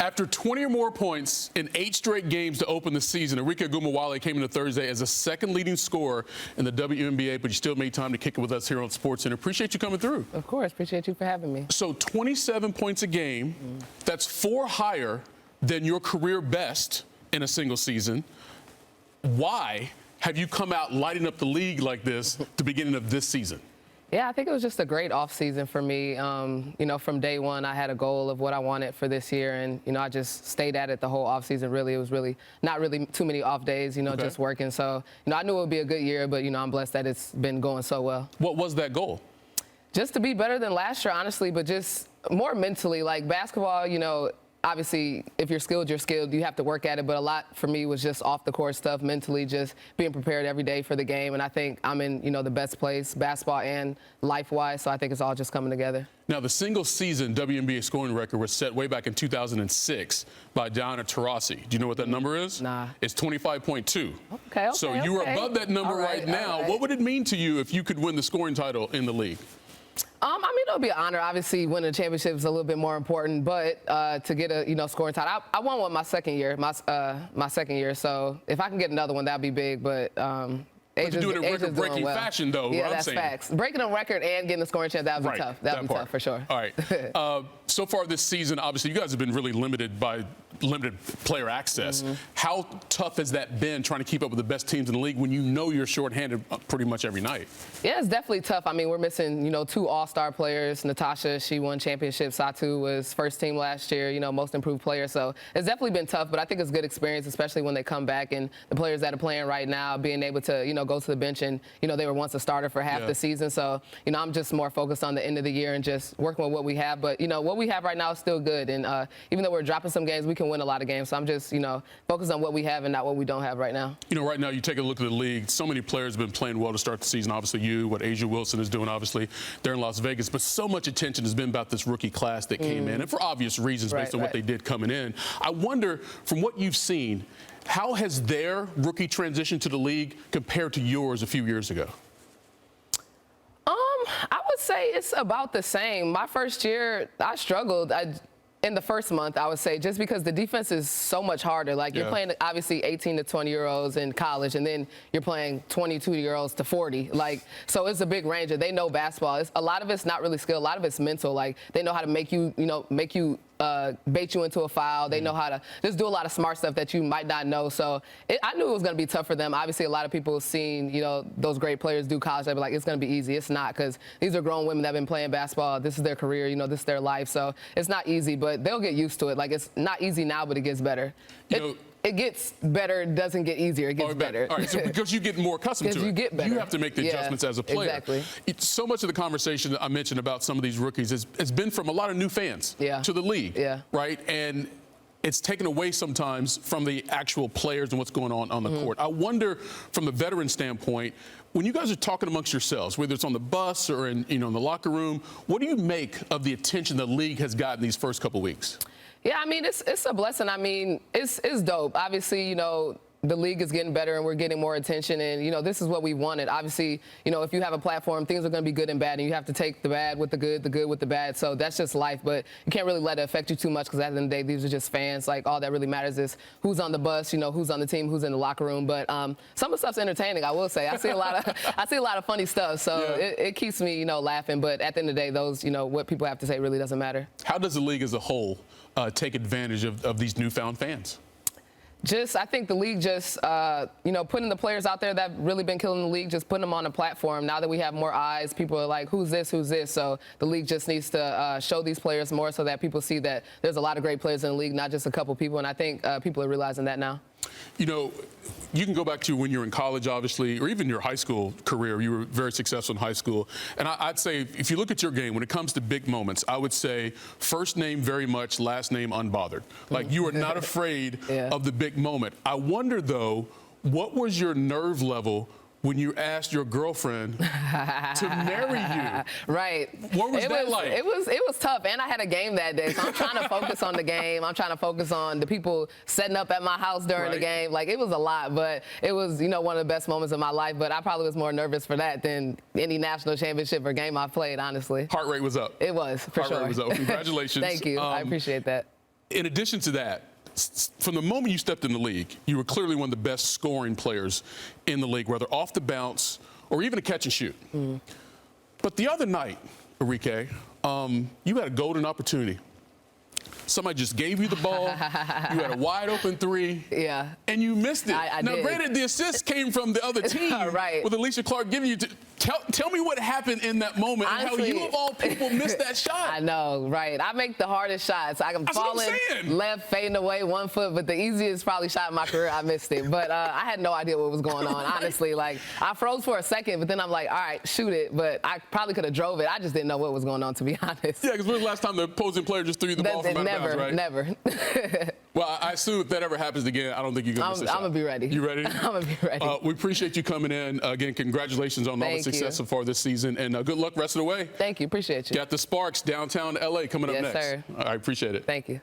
After 20 or more points in 8 straight games to open the season, Arike Ogunbowale came into Thursday as the second leading scorer in the WNBA, but you still made time to kick it with us here on SportsCenter. Appreciate you coming through. Of course. Appreciate you for having me. So 27 points a game, that's 4 higher than your career best in a single season. Why have you come out lighting up the league like this at the beginning of this season? Yeah, I think it was just a great offseason for me. You know, from day one, I had a goal of what I wanted for this year, and, you know, I just stayed at it the whole offseason, really. It was really not really too many off days, you know, just working. So, you know, I knew it would be a good year, but, you know, I'm blessed that it's been going so well. What was that goal? Just to be better than last year, honestly, but just more mentally. Like, basketball, you know, obviously, if you're skilled, you have to work at it. But a lot for me was just off the court stuff, mentally, just being prepared every day for the game. And I think I'm in, you know, the best place, basketball and life-wise. So I think it's all just coming together. Now, the single season WNBA scoring record was set way back in 2006 by Diana Taurasi. Do you know what that number is? Nah. It's 25.2. Okay. So you are above that number right now. What would it mean to you if you could win the scoring title in the league? I mean, it'll be an honor. Obviously, winning a championship is a little bit more important, but to get a, you know, scoring title, I won one my second year. So if I can get another one, that'd be big. But to do it in record-breaking fashion, though. Yeah, that's facts. Breaking a record and getting a scoring chance, that would be tough. That would be tough for sure. All right. So far this season, obviously, you guys have been really limited by limited player access. How tough has that been trying to keep up with the best teams in the league when you know you're shorthanded pretty much every night? Yeah, it's definitely tough. I mean, we're missing, you know, 2 all-star players. Natasha, she won championship. Satu was first team last year, you know, most improved player. So it's definitely been tough, but I think it's a good experience, especially when they come back and the players that are playing right now being able to, you know, go to the bench and, you know, they were once a starter for half the season. So, you know, I'm just more focused on the end of the year and just working with what we have. But, you know, what we have right now is still good. And even though we're dropping some games, we can win a lot of games. So I'm just, you know, focused on what we have and not what we don't have right now. You know, right now you take a look at the league. So many players have been playing well to start the season. Obviously what Asia Wilson is doing, obviously, they're in Las Vegas. But so much attention has been about this rookie class that came in, and for obvious reasons based on what they did coming in. I wonder, from what you've seen, how has their rookie transition to the league compared to yours a few years ago? I would say it's about the same. My first year, I struggled. In the first month, I would say, just because the defense is so much harder. Like, you're playing, obviously, 18 to 20-year-olds in college, and then you're playing 22-year-olds to 40. Like, so it's a big range. They know basketball. A lot of it's not really skill. A lot of it's mental. Like, they know how to make you, bait you into a foul. They know how to just do a lot of smart stuff that you might not know. So I knew it was going to be tough for them. Obviously, a lot of people have seen, you know, those great players do college. They'd be like, it's going to be easy. It's not, because these are grown women that have been playing basketball. This is their career. You know, this is their life. So it's not easy, but they'll get used to it. Like, it's not easy now, but it gets better. It gets better, doesn't get easier. It gets better. All right, so because you get more accustomed to it. You get better. You have to make the adjustments as a player. Exactly. So much of the conversation that I mentioned about some of these rookies has been from a lot of new fans to the league, right? And it's taken away sometimes from the actual players and what's going on the court. I wonder, from the veteran standpoint, when you guys are talking amongst yourselves, whether it's on the bus or in, in the locker room, what do you make of the attention the league has gotten these first couple weeks? Yeah, I mean, it's a blessing. I mean, it's dope. Obviously, you know, the league is getting better and we're getting more attention, and, you know, this is what we wanted. Obviously, you know, if you have a platform, things are going to be good and bad, and you have to take the bad with the good with the bad. So that's just life, but you can't really let it affect you too much, because at the end of the day, these are just fans. Like, all that really matters is who's on the bus, you know, who's on the team, who's in the locker room. But some of the stuff's entertaining, I will say. I see a lot of funny stuff, so it keeps me, you know, laughing. But at the end of the day, those, you know, what people have to say really doesn't matter. How does the league as a whole take advantage of these newfound fans? I think the league just, you know, putting the players out there that have really been killing the league, just putting them on a platform. Now that we have more eyes, people are like, who's this, who's this? So the league just needs to show these players more so that people see that there's a lot of great players in the league, not just a couple people. And I think people are realizing that now. You know, you can go back to when you were in college, obviously, or even your high school career. You were very successful in high school. And I'd say, if you look at your game, when it comes to big moments, I would say first name very much, last name unbothered. Like, you are not afraid of the big moment. I wonder, though, what was your nerve level when you asked your girlfriend to marry you? Right. What was that like? It was tough, and I had a game that day, so I'm trying to focus on the game. I'm trying to focus on the people setting up at my house during the game. Like, it was a lot, but it was, you know, one of the best moments of my life. But I probably was more nervous for that than any national championship or game I've played, honestly. Heart rate was up. It was, for sure. Heart rate was up. Congratulations. Thank you. I appreciate that. in addition to that, from the moment you stepped in the league, you were clearly one of the best scoring players in the league, whether off the bounce or even a catch and shoot. But the other night, Arike, you had a golden opportunity. Somebody just gave you the ball. You had a wide open three. Yeah. And you missed it. I now, did. Granted, the assist came from the other team. Right. With Alicia Clark giving you. Tell me what happened in that moment. Honestly, and how you, of all people, missed that shot. I know, right. I make the hardest shots. I'm That's what falling I'm saying. left, fading away 1 foot, but the easiest probably shot in my career, I missed it. But I had no idea what was going on, honestly. Like, I froze for a second, but then I'm like, all right, shoot it. But I probably could have drove it. I just didn't know what was going on, to be honest. Yeah, because when was the last time the opposing player just threw you the ball from out of bounds, right? Never. Well, I assume if that ever happens again, I don't think you're going to miss a shot. I'm going to be ready. You ready? I'm going to be ready. We appreciate you coming in. Again, congratulations on all the success so far this season, and good luck rest of the way. Thank you. Appreciate you. Got the Sparks downtown L.A. coming up next. Yes, sir. I appreciate it. Thank you.